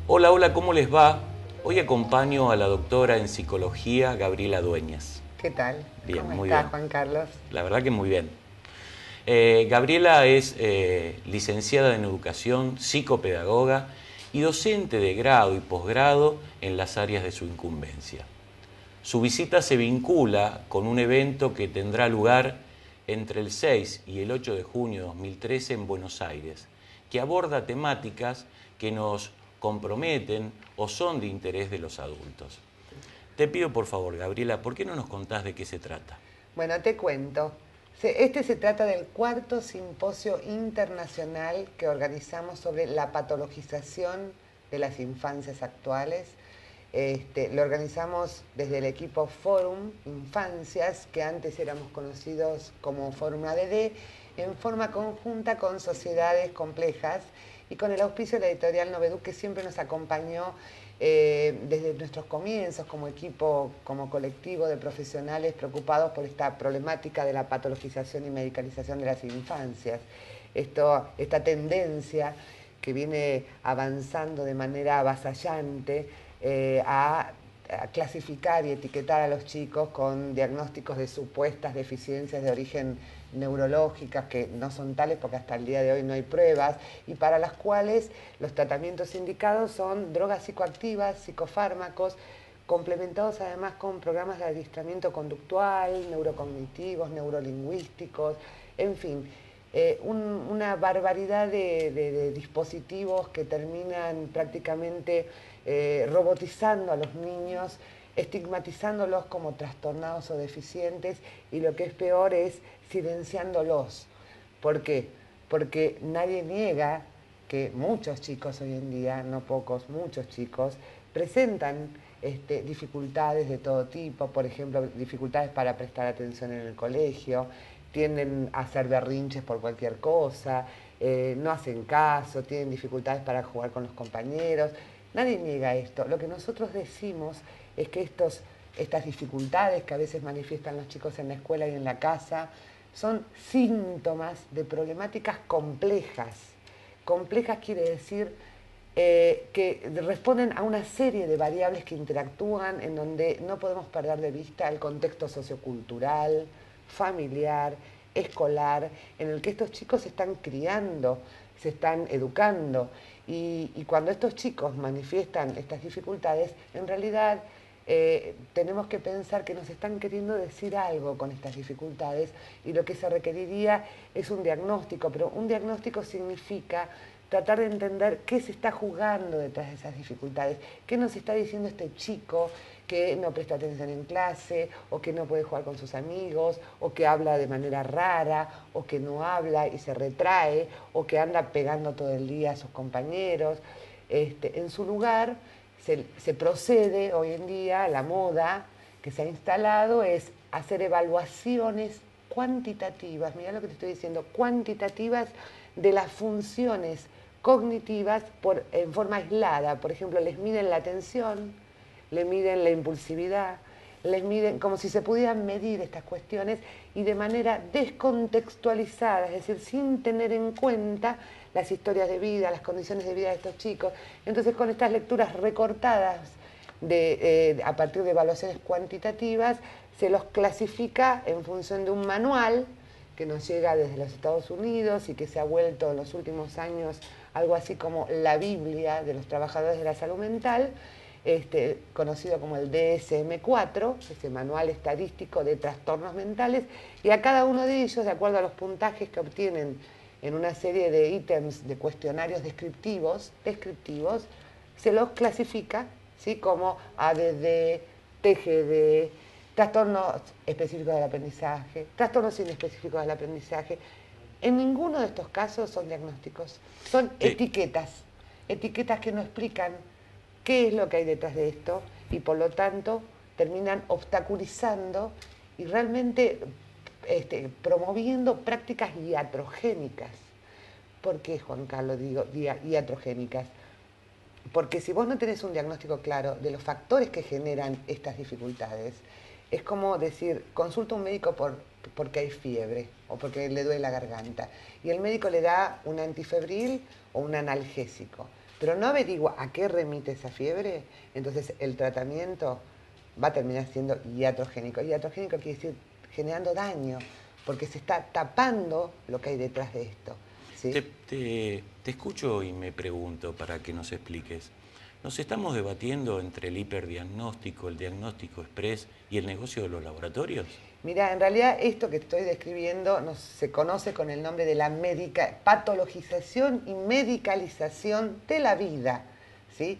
Hola, hola, ¿cómo les va? Hoy acompaño a la doctora en psicología, Gabriela Dueñas. ¿Qué tal? Bien, ¿Cómo muy está, bien. Juan Carlos? La verdad que muy bien. Gabriela es licenciada en educación, psicopedagoga y docente de grado y posgrado en las áreas de su incumbencia. Su visita se vincula con un evento que tendrá lugar entre el 6 y el 8 de junio de 2013 en Buenos Aires, que aborda temáticas que nos comprometen o son de interés de los adultos. Te pido por favor, Gabriela, ¿por qué no nos contás de qué se trata? Bueno, te cuento. Este se trata del cuarto simposio internacional que organizamos sobre la patologización de las infancias actuales. Lo organizamos desde el equipo Forum Infancias, que antes éramos conocidos como Forum ADD, en forma conjunta con Sociedades Complejas y con el auspicio de la editorial Novedú, que siempre nos acompañó desde nuestros comienzos como equipo, como colectivo de profesionales preocupados por esta problemática de la patologización y medicalización de las infancias. Esta tendencia que viene avanzando de manera avasallante a clasificar y etiquetar a los chicos con diagnósticos de supuestas deficiencias de origen neurológicas que no son tales porque hasta el día de hoy no hay pruebas y para las cuales los tratamientos indicados son drogas psicoactivas, psicofármacos, complementados además con programas de adiestramiento conductual, neurocognitivos, neurolingüísticos, en fin, una barbaridad de dispositivos que terminan prácticamente robotizando a los niños, estigmatizándolos como trastornados o deficientes y lo que es peor es silenciándolos. ¿Por qué? Porque nadie niega que muchos chicos hoy en día, no pocos, muchos chicos, presentan dificultades de todo tipo, por ejemplo, dificultades para prestar atención en el colegio, tienden a hacer berrinches por cualquier cosa, no hacen caso, tienen dificultades para jugar con los compañeros. Nadie niega esto. Lo que nosotros decimos es que estas dificultades que a veces manifiestan los chicos en la escuela y en la casa son síntomas de problemáticas complejas. Complejas quiere decir que responden a una serie de variables que interactúan en donde no podemos perder de vista el contexto sociocultural, familiar, escolar, en el que estos chicos se están criando, se están educando. Y cuando estos chicos manifiestan estas dificultades, en realidad tenemos que pensar que nos están queriendo decir algo con estas dificultades y lo que se requeriría es un diagnóstico, pero un diagnóstico significa tratar de entender qué se está jugando detrás de esas dificultades, qué nos está diciendo este chico que no presta atención en clase, o que no puede jugar con sus amigos, o que habla de manera rara, o que no habla y se retrae, o que anda pegando todo el día a sus compañeros. En su lugar, se procede hoy en día, la moda que se ha instalado es hacer evaluaciones cuantitativas, mira lo que te estoy diciendo, cuantitativas de las funciones cognitivas en forma aislada. Por ejemplo, les miden la atención, le miden la impulsividad, les miden como si se pudieran medir estas cuestiones y de manera descontextualizada, es decir, sin tener en cuenta las historias de vida, las condiciones de vida de estos chicos. Entonces, con estas lecturas recortadas a partir de evaluaciones cuantitativas, se los clasifica en función de un manual que nos llega desde los Estados Unidos y que se ha vuelto en los últimos años algo así como la Biblia de los trabajadores de la salud mental, conocido como el DSM-4, ese manual estadístico de trastornos mentales, y a cada uno de ellos, de acuerdo a los puntajes que obtienen en una serie de ítems de cuestionarios descriptivos, se los clasifica, ¿sí?, como ADD, TGD, trastornos específicos del aprendizaje, trastornos inespecíficos del aprendizaje. En ninguno de estos casos son diagnósticos, son etiquetas que no explican qué es lo que hay detrás de esto y por lo tanto terminan obstaculizando y realmente promoviendo prácticas iatrogénicas. ¿Por qué, Juan Carlos, digo iatrogénicas? Porque si vos no tenés un diagnóstico claro de los factores que generan estas dificultades, es como decir, consulta a un médico porque hay fiebre o porque le duele la garganta. Y el médico le da un antifebril o un analgésico. Pero no averigua a qué remite esa fiebre, entonces el tratamiento va a terminar siendo iatrogénico. Iatrogénico quiere decir generando daño, porque se está tapando lo que hay detrás de esto. ¿Sí? Te escucho y me pregunto para que nos expliques. ¿Nos estamos debatiendo entre el hiperdiagnóstico, el diagnóstico express y el negocio de los laboratorios? Mira, en realidad esto que estoy describiendo se conoce con el nombre de la patologización y medicalización de la vida, ¿sí?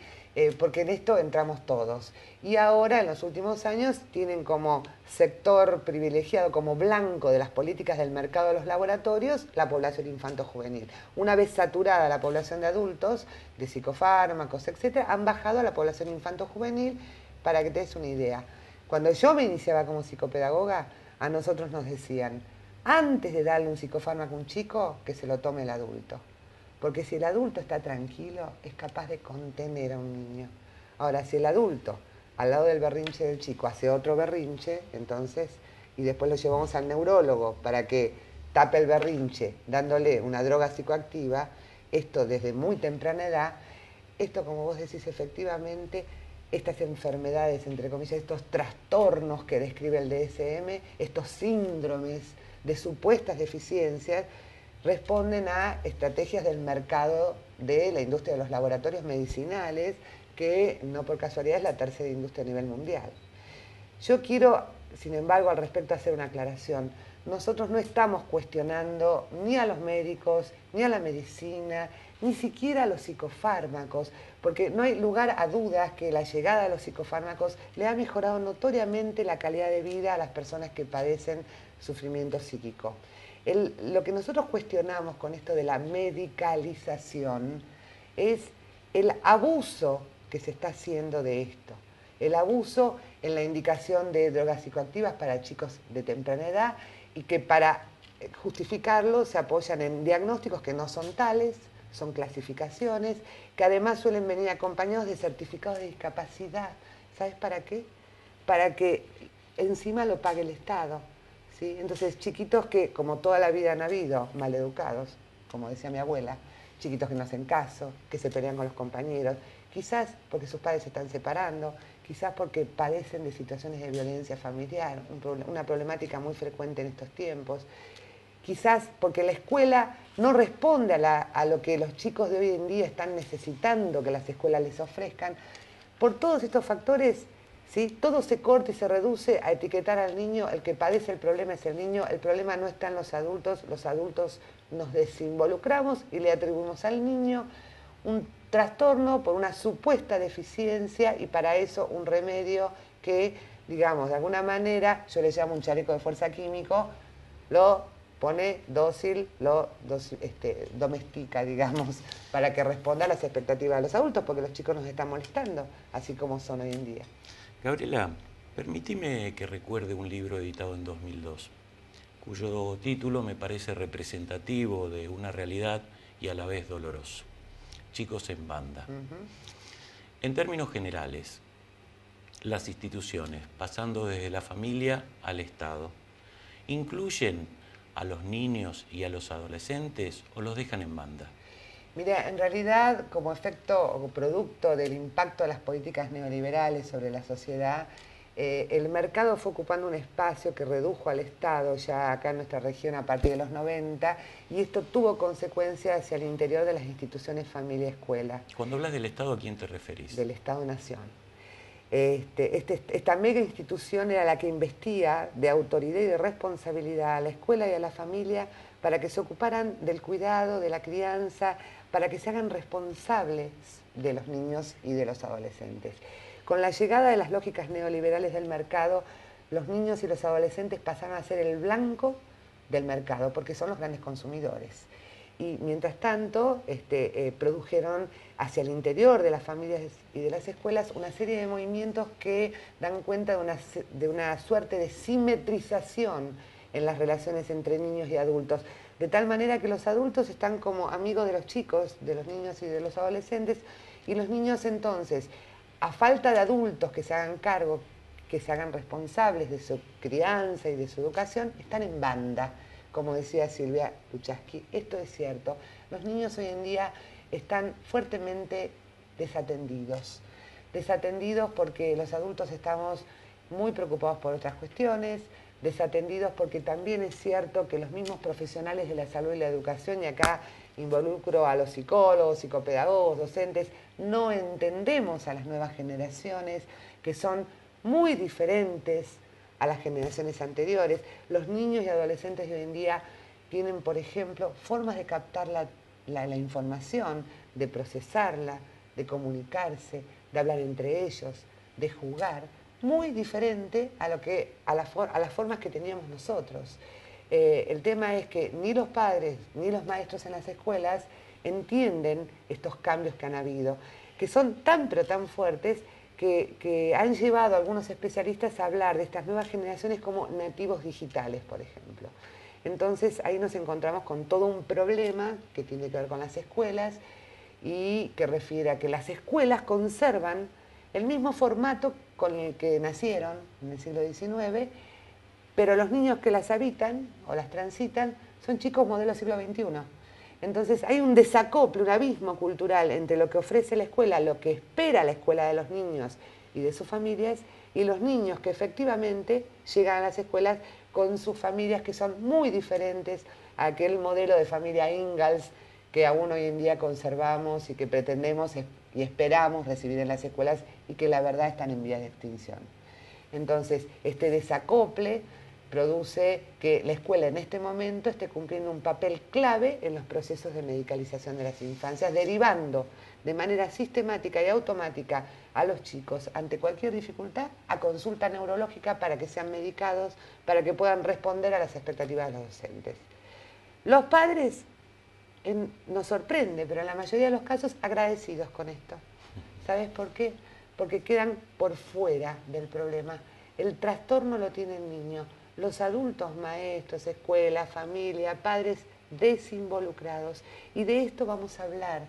Porque en esto entramos todos. Y ahora, en los últimos años, tienen como sector privilegiado, como blanco de las políticas del mercado de los laboratorios, la población infanto-juvenil. Una vez saturada la población de adultos, de psicofármacos, etc., han bajado a la población infanto-juvenil. Para que te des una idea, cuando yo me iniciaba como psicopedagoga, a nosotros nos decían, antes de darle un psicofármaco a un chico, que se lo tome el adulto. Porque si el adulto está tranquilo, es capaz de contener a un niño. Ahora, si el adulto, al lado del berrinche del chico, hace otro berrinche, entonces, y después lo llevamos al neurólogo para que tape el berrinche, dándole una droga psicoactiva, esto desde muy temprana edad, esto, como vos decís, efectivamente, estas enfermedades, entre comillas, estos trastornos que describe el DSM, estos síndromes de supuestas deficiencias, responden a estrategias del mercado de la industria de los laboratorios medicinales, que no por casualidad es la tercera industria a nivel mundial. Yo quiero, sin embargo, al respecto hacer una aclaración. Nosotros no estamos cuestionando ni a los médicos, ni a la medicina, ni siquiera a los psicofármacos, porque no hay lugar a dudas que la llegada de los psicofármacos le ha mejorado notoriamente la calidad de vida a las personas que padecen sufrimiento psíquico. Lo que nosotros cuestionamos con esto de la medicalización es el abuso que se está haciendo de esto. El abuso en la indicación de drogas psicoactivas para chicos de temprana edad y que para justificarlo se apoyan en diagnósticos que no son tales, son clasificaciones, que además suelen venir acompañados de certificados de discapacidad. ¿Sabes para qué? Para que encima lo pague el Estado, ¿sí? Entonces, chiquitos que, como toda la vida han habido, maleducados, como decía mi abuela, chiquitos que no hacen caso, que se pelean con los compañeros, quizás porque sus padres se están separando, quizás porque padecen de situaciones de violencia familiar, una problemática muy frecuente en estos tiempos, quizás porque la escuela no responde a lo que los chicos de hoy en día están necesitando que las escuelas les ofrezcan. Por todos estos factores, ¿sí?, todo se corta y se reduce a etiquetar al niño. El que padece el problema es el niño, el problema no está en los adultos nos desinvolucramos y le atribuimos al niño un trastorno por una supuesta deficiencia y para eso un remedio que, digamos, de alguna manera, yo le llamo un chaleco de fuerza químico, lo pone dócil, domestica, digamos, para que responda a las expectativas de los adultos, porque los chicos nos están molestando, así como son hoy en día. Gabriela, permíteme que recuerde un libro editado en 2002, cuyo título me parece representativo de una realidad y a la vez doloroso. Chicos en banda. En términos generales, las instituciones, pasando desde la familia al Estado, incluyen a los niños y a los adolescentes o los dejan en banda? Mira, en realidad, como efecto o producto del impacto de las políticas neoliberales sobre la sociedad, el mercado fue ocupando un espacio que redujo al Estado ya acá en nuestra región a partir de los 90, y esto tuvo consecuencias hacia el interior de las instituciones familia-escuela. Cuando hablas del Estado, ¿a quién te referís? Del Estado-Nación. Esta mega institución era la que investía de autoridad y de responsabilidad a la escuela y a la familia para que se ocuparan del cuidado, de la crianza, para que se hagan responsables de los niños y de los adolescentes. Con la llegada de las lógicas neoliberales del mercado, los niños y los adolescentes pasaron a ser el blanco del mercado, porque son los grandes consumidores. Y mientras tanto, produjeron hacia el interior de las familias y de las escuelas una serie de movimientos que dan cuenta de una suerte de simetrización en las relaciones entre niños y adultos, de tal manera que los adultos están como amigos de los chicos, de los niños y de los adolescentes, y los niños entonces, a falta de adultos que se hagan cargo, que se hagan responsables de su crianza y de su educación, están en banda. Como decía Silvia Luchaski, esto es cierto. Los niños hoy en día están fuertemente desatendidos. Desatendidos porque los adultos estamos muy preocupados por otras cuestiones, desatendidos porque también es cierto que los mismos profesionales de la salud y la educación, y acá involucro a los psicólogos, psicopedagogos, docentes, no entendemos a las nuevas generaciones que son muy diferentes a las generaciones anteriores. Los niños y adolescentes de hoy en día tienen, por ejemplo, formas de captar la información, de procesarla, de comunicarse, de hablar entre ellos, de jugar, muy diferente a las formas que teníamos nosotros. El tema es que ni los padres ni los maestros en las escuelas entienden estos cambios que han habido, que son tan pero tan fuertes que han llevado a algunos especialistas a hablar de estas nuevas generaciones como nativos digitales, por ejemplo. Entonces ahí nos encontramos con todo un problema que tiene que ver con las escuelas y que refiere a que las escuelas conservan el mismo formato con el que nacieron en el siglo XIX, pero los niños que las habitan o las transitan son chicos modelo siglo XXI. Entonces hay un desacople, un abismo cultural entre lo que ofrece la escuela, lo que espera la escuela de los niños y de sus familias, y los niños que efectivamente llegan a las escuelas con sus familias que son muy diferentes a aquel modelo de familia Ingalls que aún hoy en día conservamos y que pretendemos y esperamos recibir en las escuelas y que la verdad están en vías de extinción. Entonces, este desacople produce que la escuela en este momento esté cumpliendo un papel clave en los procesos de medicalización de las infancias, derivando de manera sistemática y automática a los chicos ante cualquier dificultad a consulta neurológica para que sean medicados, para que puedan responder a las expectativas de los docentes. Los padres, nos sorprende, pero en la mayoría de los casos agradecidos con esto. ¿Sabes por qué? Porque quedan por fuera del problema. El trastorno lo tiene el niño. Los adultos, maestros, escuela, familia, padres desinvolucrados. Y de esto vamos a hablar.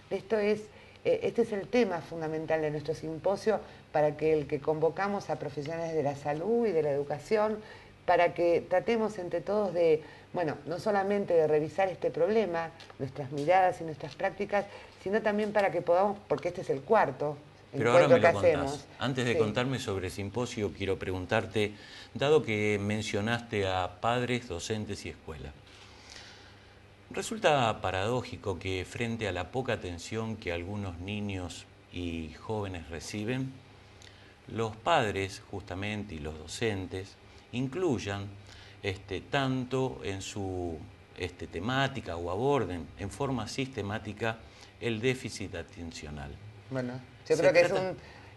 Este es el tema fundamental de nuestro simposio para que el que convocamos a profesionales de la salud y de la educación, para que tratemos entre todos de, bueno, no solamente de revisar este problema, nuestras miradas y nuestras prácticas, sino también para que podamos, porque este es el cuarto Pero ahora me encuentro que lo contás. hacemos. Antes de contarme sobre el simposio, quiero preguntarte, dado que mencionaste a padres, docentes y escuela, resulta paradójico que frente a la poca atención que algunos niños y jóvenes reciben, los padres justamente y los docentes incluyan tanto en su temática o aborden en forma sistemática el déficit atencional. Bueno, yo creo que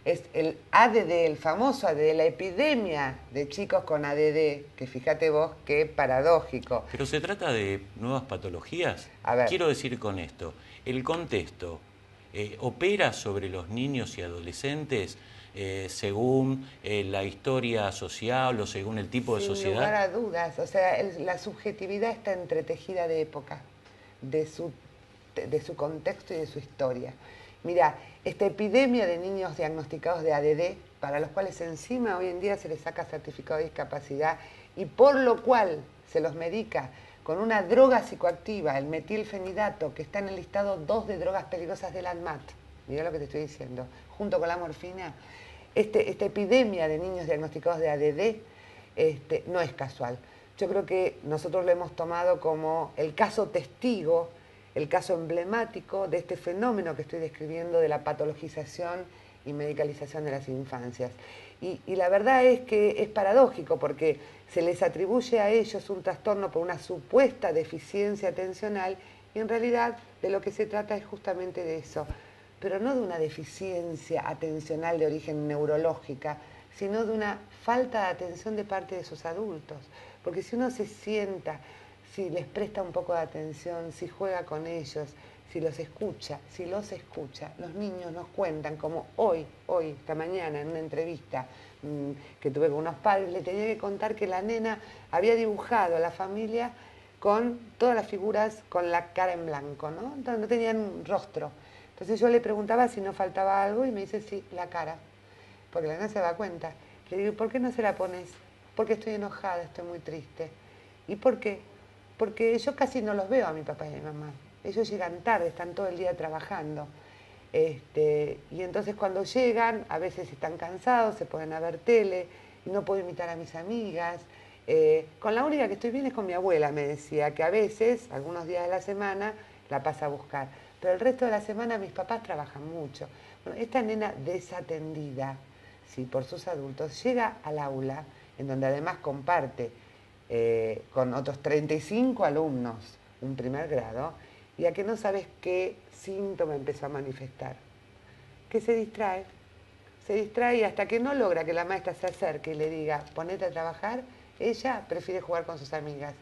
es el ADD, el famoso ADD, la epidemia de chicos con ADD, que fíjate vos qué paradójico. Pero se trata de nuevas patologías. A ver. Quiero decir con esto, el contexto opera sobre los niños y adolescentes según la historia social o según el tipo de sociedad. Sin lugar a dudas, o sea, la subjetividad está entretejida de época, de su contexto y de su historia. Mira, esta epidemia de niños diagnosticados de ADD, para los cuales encima hoy en día se les saca certificado de discapacidad y por lo cual se los medica con una droga psicoactiva, el metilfenidato, que está en el listado 2 de drogas peligrosas del ANMAT, mira lo que te estoy diciendo, junto con la morfina, esta epidemia de niños diagnosticados de ADD no es casual. Yo creo que nosotros lo hemos tomado como el caso testigo, el caso emblemático de este fenómeno que estoy describiendo de la patologización y medicalización de las infancias. Y la verdad es que es paradójico porque se les atribuye a ellos un trastorno por una supuesta deficiencia atencional y en realidad de lo que se trata es justamente de eso, pero no de una deficiencia atencional de origen neurológica, sino de una falta de atención de parte de sus adultos. Porque si uno se sienta, si les presta un poco de atención, si juega con ellos, si los escucha, los niños nos cuentan, como hoy, esta mañana, en una entrevista que tuve con unos padres, le tenía que contar que la nena había dibujado a la familia con todas las figuras con la cara en blanco, ¿no? Entonces, no tenían rostro. Entonces yo le preguntaba si no faltaba algo y me dice, sí, la cara, porque la nena se da cuenta. Le digo, ¿por qué no se la pones? Porque estoy enojada, estoy muy triste. ¿Y por qué? Porque yo casi no los veo a mi papá y a mi mamá. Ellos llegan tarde, están todo el día trabajando. Y entonces cuando llegan, a veces están cansados, se ponen a ver tele, y no puedo invitar a mis amigas. Con la única que estoy bien es con mi abuela, me decía, que a veces, algunos días de la semana, la pasa a buscar. Pero el resto de la semana mis papás trabajan mucho. Bueno, esta nena desatendida, sí, por sus adultos, llega al aula, en donde además comparte con otros 35 alumnos un primer grado, y a que no sabes qué síntoma empezó a manifestar. Que se distrae y hasta que no logra que la maestra se acerque y le diga, ponete a trabajar, ella prefiere jugar con sus amigas,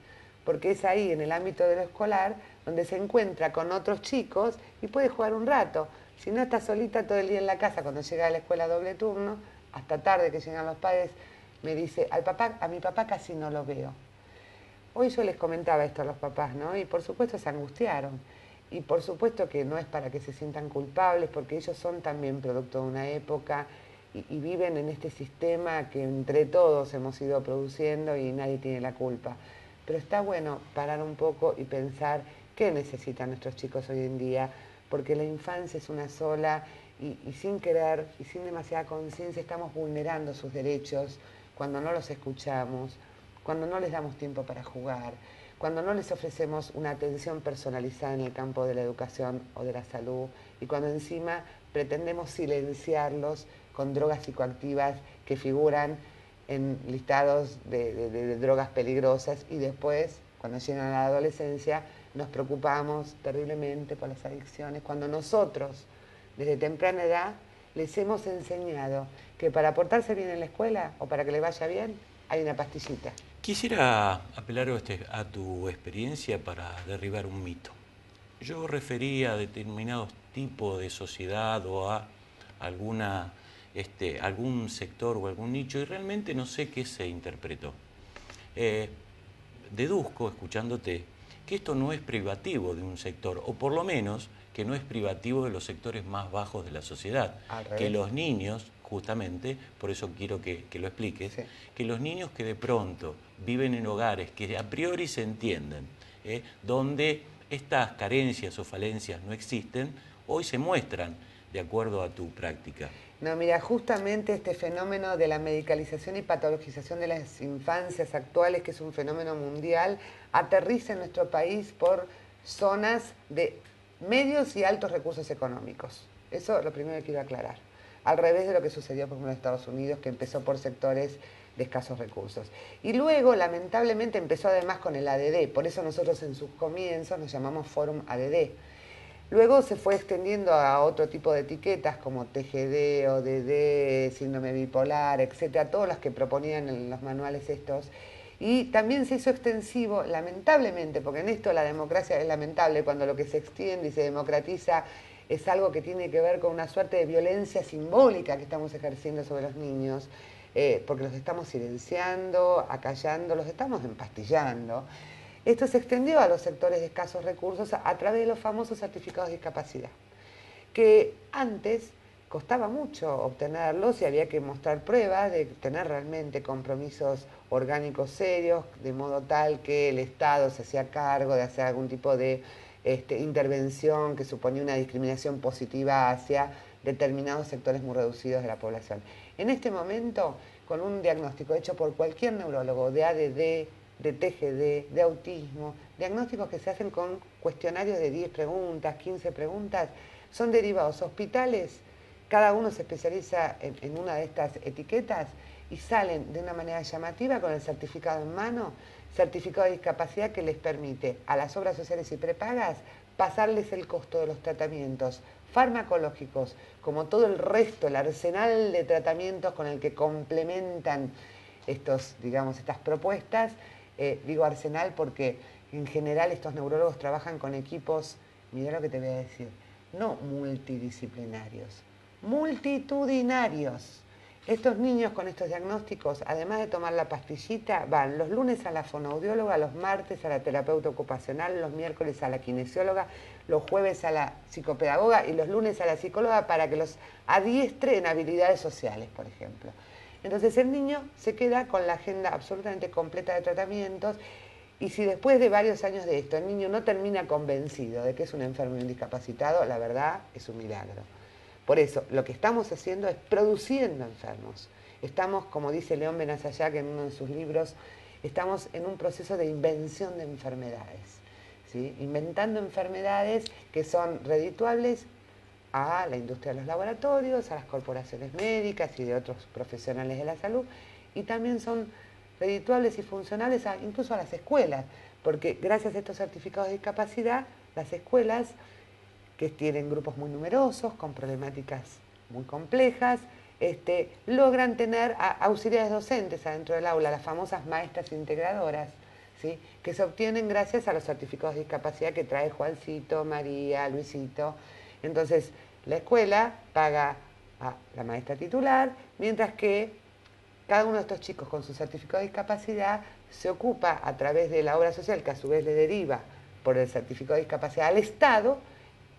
porque es ahí, en el ámbito de lo escolar, donde se encuentra con otros chicos y puede jugar un rato. Si no, está solita todo el día en la casa, cuando llega a la escuela doble turno, hasta tarde que llegan los padres, me dice, a mi papá casi no lo veo. Hoy yo les comentaba esto a los papás, ¿no? Y por supuesto se angustiaron. Y por supuesto que no es para que se sientan culpables, porque ellos son también producto de una época y viven en este sistema que entre todos hemos ido produciendo y nadie tiene la culpa. Pero está bueno parar un poco y pensar qué necesitan nuestros chicos hoy en día, porque la infancia es una sola y sin querer y sin demasiada conciencia estamos vulnerando sus derechos cuando no los escuchamos, cuando no les damos tiempo para jugar, cuando no les ofrecemos una atención personalizada en el campo de la educación o de la salud y cuando encima pretendemos silenciarlos con drogas psicoactivas que figuran en listados de drogas peligrosas y después, cuando llegan a la adolescencia, nos preocupamos terriblemente por las adicciones, cuando nosotros, desde temprana edad, les hemos enseñado que para portarse bien en la escuela o para que le vaya bien, hay una pastillita. Quisiera apelar a tu experiencia para derribar un mito. Yo refería a determinados tipos de sociedad o a algún sector o algún nicho y realmente no sé qué se interpretó. Deduzco, escuchándote, que esto no es privativo de un sector, o por lo menos que no es privativo de los sectores más bajos de la sociedad. Que los niños, justamente, por eso quiero que lo expliques, sí, que los niños que de pronto viven en hogares que a priori se entienden, donde estas carencias o falencias no existen, hoy se muestran de acuerdo a tu práctica. No, mira, justamente este fenómeno de la medicalización y patologización de las infancias actuales, que es un fenómeno mundial, aterriza en nuestro país por zonas de medios y altos recursos económicos. Eso es lo primero que quiero aclarar. Al revés de lo que sucedió, por ejemplo, en Estados Unidos, que empezó por sectores de escasos recursos. Y luego, lamentablemente, empezó además con el ADD. Por eso nosotros en sus comienzos nos llamamos Fórum ADD. Luego se fue extendiendo a otro tipo de etiquetas como TGD, ODD, síndrome bipolar, etcétera, todas las que proponían en los manuales estos. Y también se hizo extensivo, lamentablemente, porque en esto la democracia es lamentable, cuando lo que se extiende y se democratiza es algo que tiene que ver con una suerte de violencia simbólica que estamos ejerciendo sobre los niños, porque los estamos silenciando, acallando, los estamos empastillando. Esto se extendió a los sectores de escasos recursos a través de los famosos certificados de discapacidad, que antes costaba mucho obtenerlos y había que mostrar pruebas de tener realmente compromisos orgánicos serios, de modo tal que el Estado se hacía cargo de hacer algún tipo de intervención que suponía una discriminación positiva hacia determinados sectores muy reducidos de la población. En este momento, con un diagnóstico hecho por cualquier neurólogo de ADD, de TGD, de autismo, diagnósticos que se hacen con cuestionarios de 10 preguntas, 15 preguntas, son derivados a hospitales, cada uno se especializa en una de estas etiquetas y salen de una manera llamativa con el certificado en mano, certificado de discapacidad que les permite a las obras sociales y prepagas pasarles el costo de los tratamientos farmacológicos, como todo el resto, el arsenal de tratamientos con el que complementan estas propuestas. Digo arsenal porque en general estos neurólogos trabajan con equipos, mirá lo que te voy a decir, no multidisciplinarios, multitudinarios. Estos niños con estos diagnósticos, además de tomar la pastillita, van los lunes a la fonoaudióloga, los martes a la terapeuta ocupacional, los miércoles a la kinesióloga, los jueves a la psicopedagoga y los lunes a la psicóloga para que los adiestre en habilidades sociales, por ejemplo. Entonces el niño se queda con la agenda absolutamente completa de tratamientos y si después de varios años de esto el niño no termina convencido de que es un enfermo y un discapacitado, la verdad es un milagro. Por eso, lo que estamos haciendo es produciendo enfermos. Estamos, como dice León Benazayac en uno de sus libros, estamos en un proceso de invención de enfermedades, ¿sí? Inventando enfermedades que son redituables a la industria de los laboratorios, a las corporaciones médicas y de otros profesionales de la salud, y también son redituables y funcionales incluso a las escuelas, porque gracias a estos certificados de discapacidad, las escuelas que tienen grupos muy numerosos, con problemáticas muy complejas, logran tener auxiliares docentes adentro del aula, las famosas maestras integradoras, ¿sí? Que se obtienen gracias a los certificados de discapacidad que trae Juancito, María, Luisito. Entonces, la escuela paga a la maestra titular, mientras que cada uno de estos chicos con su certificado de discapacidad se ocupa a través de la obra social, que a su vez le deriva por el certificado de discapacidad al Estado,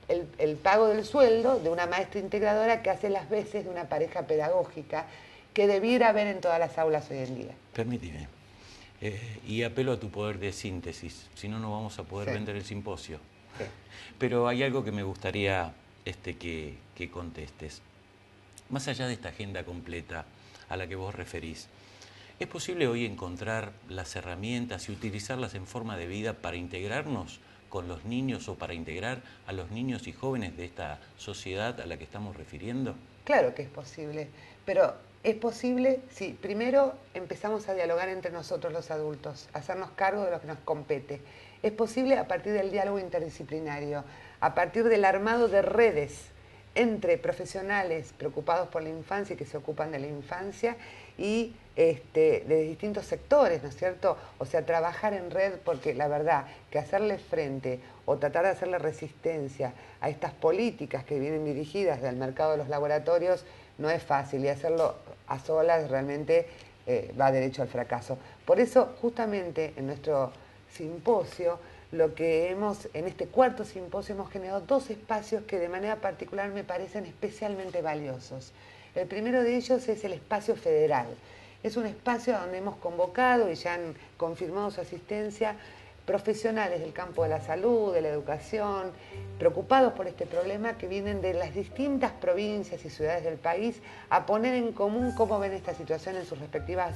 el pago del sueldo de una maestra integradora que hace las veces de una pareja pedagógica que debiera haber en todas las aulas hoy en día. Permíteme. Y apelo a tu poder de síntesis, si no, no vamos a poder vender el simposio. Sí. Pero hay algo que me gustaría que contestes. Más allá de esta agenda completa a la que vos referís, ¿es posible hoy encontrar las herramientas y utilizarlas en forma de vida para integrarnos con los niños o para integrar a los niños y jóvenes de esta sociedad a la que estamos refiriendo? Claro que es posible, pero es posible si primero empezamos a dialogar entre nosotros los adultos, a hacernos cargo de lo que nos compete. Es posible a partir del diálogo interdisciplinario, a partir del armado de redes entre profesionales preocupados por la infancia y que se ocupan de la infancia y de distintos sectores, ¿no es cierto? O sea, trabajar en red, porque la verdad que hacerle frente o tratar de hacerle resistencia a estas políticas que vienen dirigidas del mercado de los laboratorios no es fácil y hacerlo a solas realmente va derecho al fracaso. Por eso, justamente en nuestro simposio, en este cuarto simposio hemos generado dos espacios que de manera particular me parecen especialmente valiosos. El primero de ellos es el espacio federal. Es un espacio donde hemos convocado y ya han confirmado su asistencia profesionales del campo de la salud, de la educación, preocupados por este problema, que vienen de las distintas provincias y ciudades del país a poner en común cómo ven esta situación en sus respectivas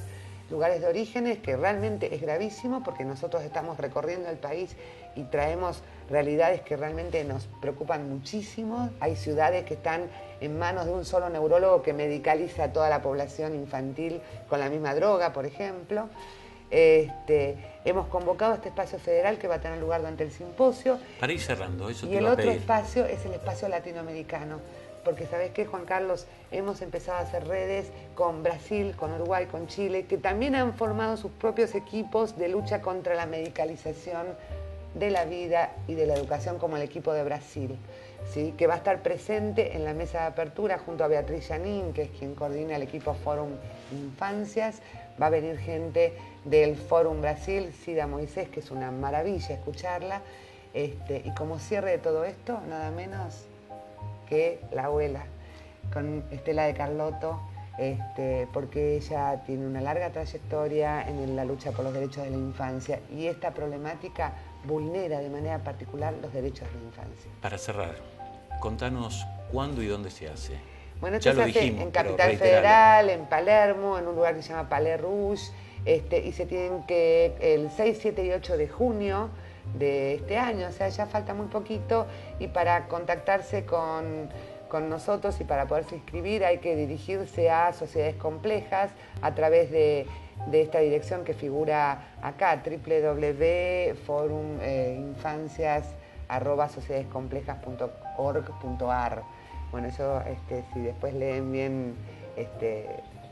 lugares de orígenes, que realmente es gravísimo porque nosotros estamos recorriendo el país y traemos realidades que realmente nos preocupan muchísimo. Hay ciudades que están en manos de un solo neurólogo que medicaliza a toda la población infantil con la misma droga, por ejemplo. Hemos convocado este espacio federal que va a tener lugar durante el simposio. Para ir cerrando, eso te y el iba a otro pedir. espacio es el espacio latinoamericano. Porque ¿sabés qué, Juan Carlos? Hemos empezado a hacer redes con Brasil, con Uruguay, con Chile, que también han formado sus propios equipos de lucha contra la medicalización de la vida y de la educación, como el equipo de Brasil, ¿sí? Que va a estar presente en la mesa de apertura junto a Beatriz Janín, que es quien coordina el equipo Fórum Infancias. Va a venir gente del Fórum Brasil, Cida Moisés, que es una maravilla escucharla. Y como cierre de todo esto, nada menos que la abuela, con Estela de Carlotto, porque ella tiene una larga trayectoria en la lucha por los derechos de la infancia y esta problemática vulnera de manera particular los derechos de la infancia. Para cerrar, contanos cuándo y dónde se hace. Bueno, esto se hace en Capital Federal, en Palermo, en un lugar que se llama Palais Rouge, y se tienen que el 6, 7 y 8 de junio de este año, o sea, ya falta muy poquito, y para contactarse con nosotros y para poderse inscribir hay que dirigirse a Sociedades Complejas a través de esta dirección que figura acá, www.foruminfancias@sociedadescomplejas.org.ar. Bueno, eso si después leen bien,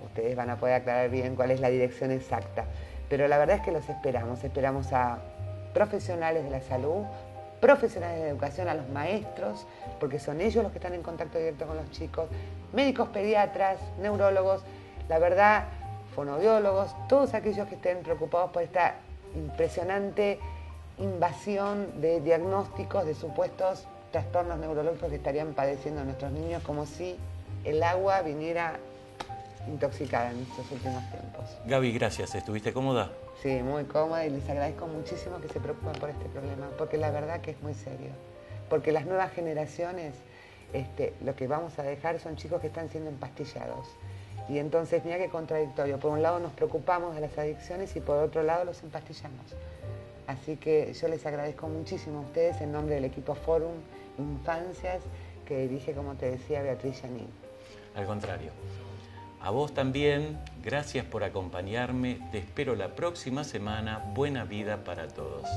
ustedes van a poder aclarar bien cuál es la dirección exacta. Pero la verdad es que los esperamos a profesionales de la salud, profesionales de la educación, a los maestros, porque son ellos los que están en contacto directo con los chicos, médicos pediatras, neurólogos, la verdad, fonoaudiólogos, todos aquellos que estén preocupados por esta impresionante invasión de diagnósticos de supuestos trastornos neurológicos que estarían padeciendo nuestros niños, como si el agua viniera intoxicada en estos últimos tiempos. Gaby, gracias. ¿Estuviste cómoda? Sí, muy cómoda, y les agradezco muchísimo que se preocupen por este problema, porque la verdad que es muy serio. Porque las nuevas generaciones, lo que vamos a dejar son chicos que están siendo empastillados. Y entonces, mira qué contradictorio. Por un lado nos preocupamos de las adicciones y por otro lado los empastillamos. Así que yo les agradezco muchísimo a ustedes en nombre del equipo Forum Infancias, que dirige, como te decía, Beatriz Yanin. Al contrario. A vos también, gracias por acompañarme. Te espero la próxima semana. Buena vida para todos.